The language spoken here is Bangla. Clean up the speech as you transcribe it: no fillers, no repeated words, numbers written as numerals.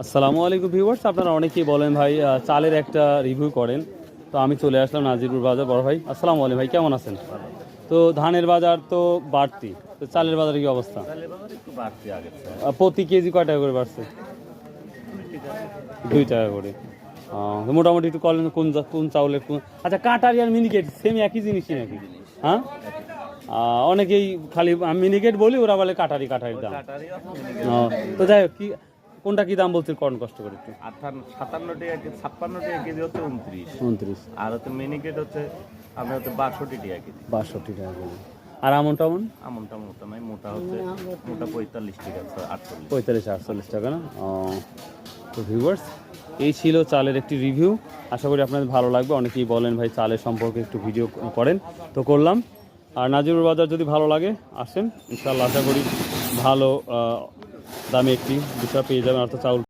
আসসালামু আলাইকুম ভিউয়ার্স, আপনারা অনেকেই বলেন ভাই চালের একটা রিভিউ করেন। তো আমি চলে আসলাম নাজিরপুর বাজার। বড় ভাই আসসালামু আলাইকুম, ভাই কেমন আছেন? তো ধানের বাজার তো বাড়তি, তো চালের বাজারে কি অবস্থা? প্রতি কেজি কয় টাকা করে বাড়ছে? 2 টাকা করে। তো মোটামুটি একটু কলেন কোন কোন চাউলের কোন, আচ্ছা কাটারি আর মিনিকেট সেম একই জিনিসই নাকি? হ্যাঁ, অনেকেই খালি মিনিকেট বলি, ওরা বলে কাটারি, কাটারির দাম। তো যাই হোক, কি কোনটা কি দাম বলছে কর্ন কষ্ট করে একটু? 57 টাকা, 56 টাকা কেজি হচ্ছে 29, আর হচ্ছে মিনিকেট হচ্ছে আপনার হচ্ছে 62 টাকা কেজি। 62 টাকা কেজি। আর আমন টামন? আমনটা মোটা নয়, মোটা হচ্ছে মোটা 45 টাকা, 48। 45-48 টাকা না? তো ভিউয়ার্স, এই ছিল চালের একটি রিভিউ। আশা করি আপনাদের ভালো লাগবে। অনেকেই বলেন ভাই চালের সম্পর্কে একটু ভিডিও করেন, তো করলাম। আর নাজিরপুর বাজার যদি ভালো লাগে আসেন, ইনশাআল্লাহ আশা করি ভালো দামে একটি বিষয় পেয়ে যাবেন, অর্থাৎ চাউল।